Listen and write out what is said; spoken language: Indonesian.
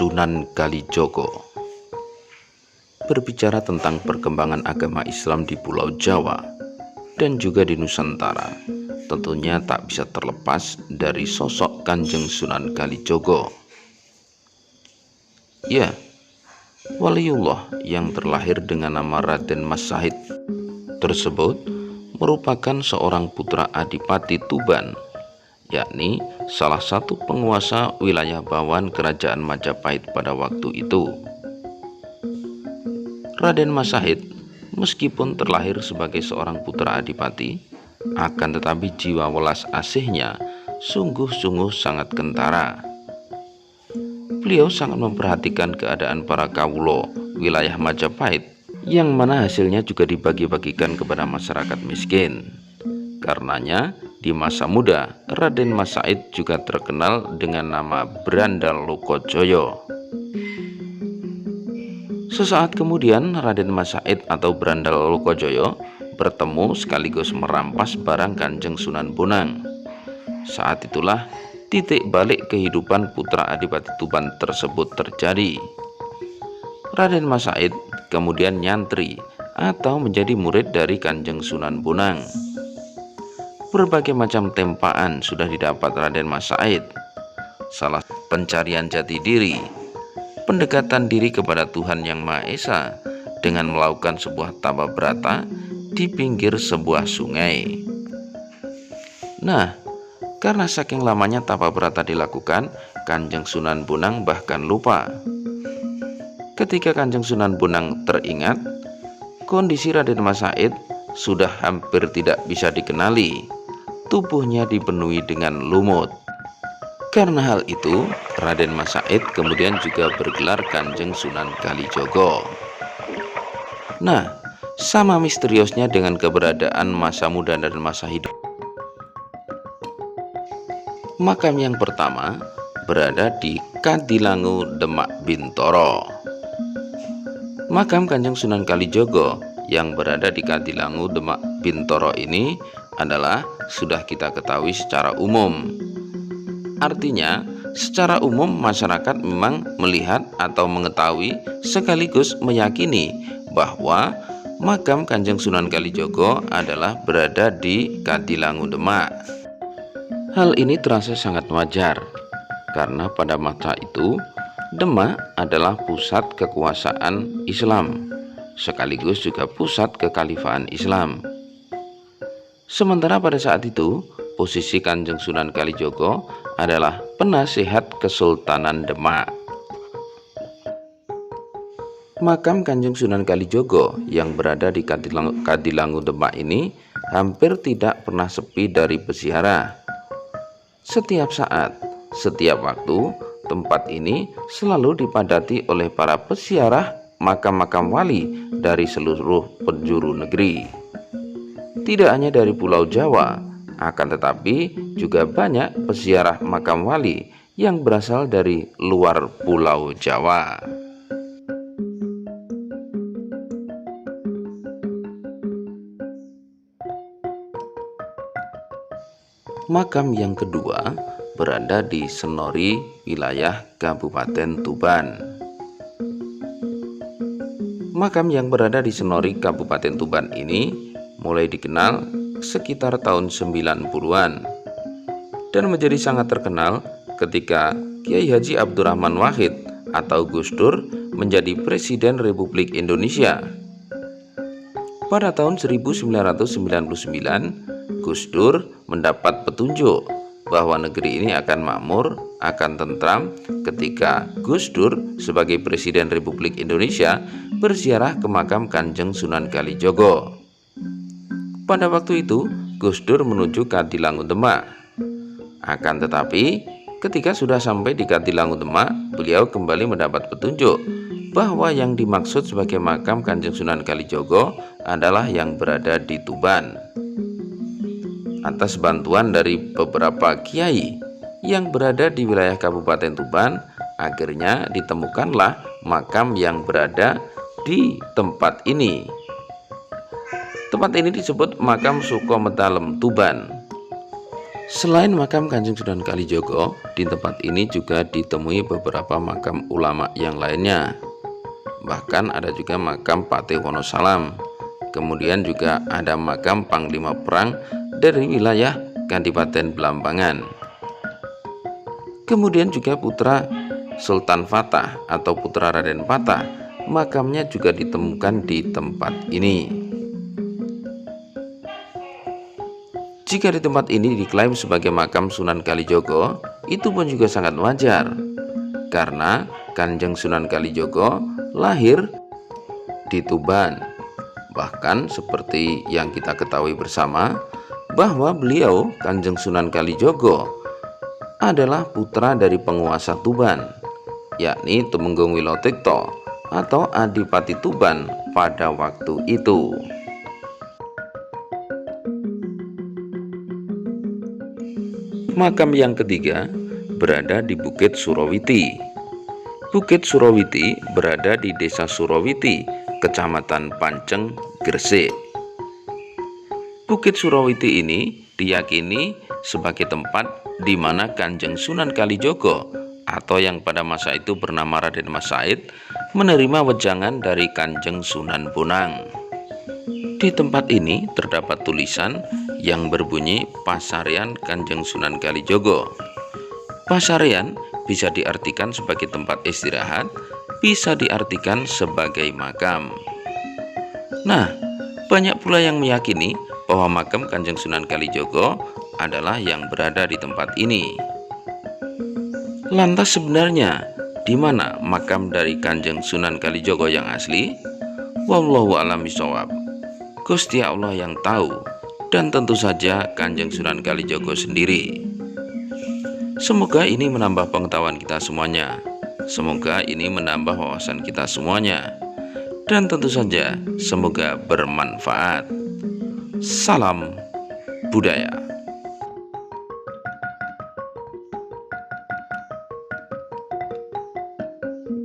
Sunan Kalijogo berbicara tentang perkembangan agama Islam di Pulau Jawa dan juga di Nusantara. Tentunya tak bisa terlepas dari sosok Kanjeng Sunan Kalijogo. Ya, waliullah yang terlahir dengan nama Raden Mas Sahid tersebut merupakan seorang putra Adipati Tuban, yakni salah satu penguasa wilayah Bawan Kerajaan Majapahit pada waktu itu. Raden Mas Sahid meskipun terlahir sebagai seorang putra adipati, akan tetapi jiwa welas asihnya sungguh-sungguh sangat kentara. Beliau sangat memperhatikan keadaan para kawulo wilayah Majapahit, yang mana hasilnya juga dibagi-bagikan kepada masyarakat miskin. Karenanya di masa muda, Raden Mas Sahid juga terkenal dengan nama Brandal Lokojoyo. Sesaat kemudian Raden Mas Sahid atau Brandal Lokojoyo bertemu sekaligus merampas barang Kanjeng Sunan Bonang. Saat itulah titik balik kehidupan putra Adipati Tuban tersebut terjadi. Raden Mas Sahid kemudian nyantri atau menjadi murid dari Kanjeng Sunan Bonang. Berbagai macam tempaan sudah didapat Raden Mas Sahid. Salah pencarian jati diri, pendekatan diri kepada Tuhan Yang Maha Esa dengan melakukan sebuah tapa brata di pinggir sebuah sungai. Nah, karena saking lamanya tapa brata dilakukan, Kanjeng Sunan Bonang bahkan lupa. Ketika Kanjeng Sunan Bonang teringat, kondisi Raden Mas Sahid sudah hampir tidak bisa dikenali. Tubuhnya dipenuhi dengan lumut. Karena hal itu, Raden Mas Sahid kemudian juga bergelar Kanjeng Sunan Kalijogo. Nah, sama misteriusnya dengan keberadaan masa muda dan masa hidup. Makam yang pertama berada di Kadilangu, Demak, Bintoro. Makam Kanjeng Sunan Kalijogo yang berada di Kadilangu, Demak, Bintoro ini adalah sudah kita ketahui secara umum. Artinya, secara umum masyarakat memang melihat atau mengetahui sekaligus meyakini bahwa makam Kanjeng Sunan Kalijogo adalah berada di Kadilangu, Demak. Hal ini terasa sangat wajar karena pada masa itu Demak adalah pusat kekuasaan Islam sekaligus juga pusat kekhalifahan Islam. Sementara pada saat itu posisi Kanjeng Sunan Kalijogo adalah penasihat Kesultanan Demak. Makam Kanjeng Sunan Kalijogo yang berada di Kadilangu, Demak ini hampir tidak pernah sepi dari peziarah. Setiap saat, setiap waktu, tempat ini selalu dipadati oleh para peziarah makam-makam wali dari seluruh penjuru negeri. Tidak hanya dari Pulau Jawa, akan tetapi juga banyak peziarah makam wali yang berasal dari luar Pulau Jawa. Makam yang kedua berada di Senori, wilayah Kabupaten Tuban. Makam yang berada di Senori, Kabupaten Tuban ini mulai dikenal sekitar tahun 90-an dan menjadi sangat terkenal ketika Kiai Haji Abdurrahman Wahid atau Gus Dur menjadi Presiden Republik Indonesia. Pada tahun 1999, Gus Dur mendapat petunjuk bahwa negeri ini akan makmur, akan tentram ketika Gus Dur sebagai Presiden Republik Indonesia berziarah ke makam Kanjeng Sunan Kalijogo. Pada waktu itu, Gus Dur menuju Kadilangu, Demak. Akan tetapi, ketika sudah sampai di Kadilangu, Demak, beliau kembali mendapat petunjuk bahwa yang dimaksud sebagai makam Kanjeng Sunan Kalijogo adalah yang berada di Tuban. Atas bantuan dari beberapa kiai yang berada di wilayah Kabupaten Tuban, Akhirnya ditemukanlah makam yang berada di tempat ini. Tempat ini disebut makam Sukomedalem Tuban. Selain makam Kanjeng Sunan Kalijogo, di tempat ini juga ditemui beberapa makam ulama yang lainnya. Bahkan ada juga makam Patih Wonosalam. Kemudian juga ada makam Panglima Perang dari wilayah Kadipaten Blambangan. Kemudian juga putra Sultan Fatah atau putra Raden Patah, makamnya juga ditemukan di tempat ini. Jika di tempat ini diklaim sebagai makam Sunan Kalijogo, itu pun juga sangat wajar, karena Kanjeng Sunan Kalijogo lahir di Tuban. Bahkan seperti yang kita ketahui bersama, bahwa beliau Kanjeng Sunan Kalijogo adalah putra dari penguasa Tuban, yakni Tumenggung Wilotikto atau Adipati Tuban pada waktu itu. Makam yang ketiga berada di Bukit Surawiti. Bukit Surawiti berada di Desa Surawiti, Kecamatan Panceng, Gresik. Bukit Surawiti ini diyakini sebagai tempat di mana Kanjeng Sunan Kalijogo atau yang pada masa itu bernama Raden Mas Said menerima wejangan dari Kanjeng Sunan Bonang. Di tempat ini terdapat tulisan yang berbunyi Pasarean Kanjeng Sunan Kalijogo. Pasarean bisa diartikan sebagai tempat istirahat, bisa diartikan sebagai makam. Nah, banyak pula yang meyakini bahwa makam Kanjeng Sunan Kalijogo adalah yang berada di tempat ini. Lantas sebenarnya di mana makam dari Kanjeng Sunan Kalijogo yang asli? Wallahu a'lam bishawab. Gusti Allah yang tahu, dan tentu saja Kanjeng Sunan Kalijogo sendiri. Semoga ini menambah pengetahuan kita semuanya. Semoga ini menambah wawasan kita semuanya. Dan tentu saja semoga bermanfaat. Salam budaya.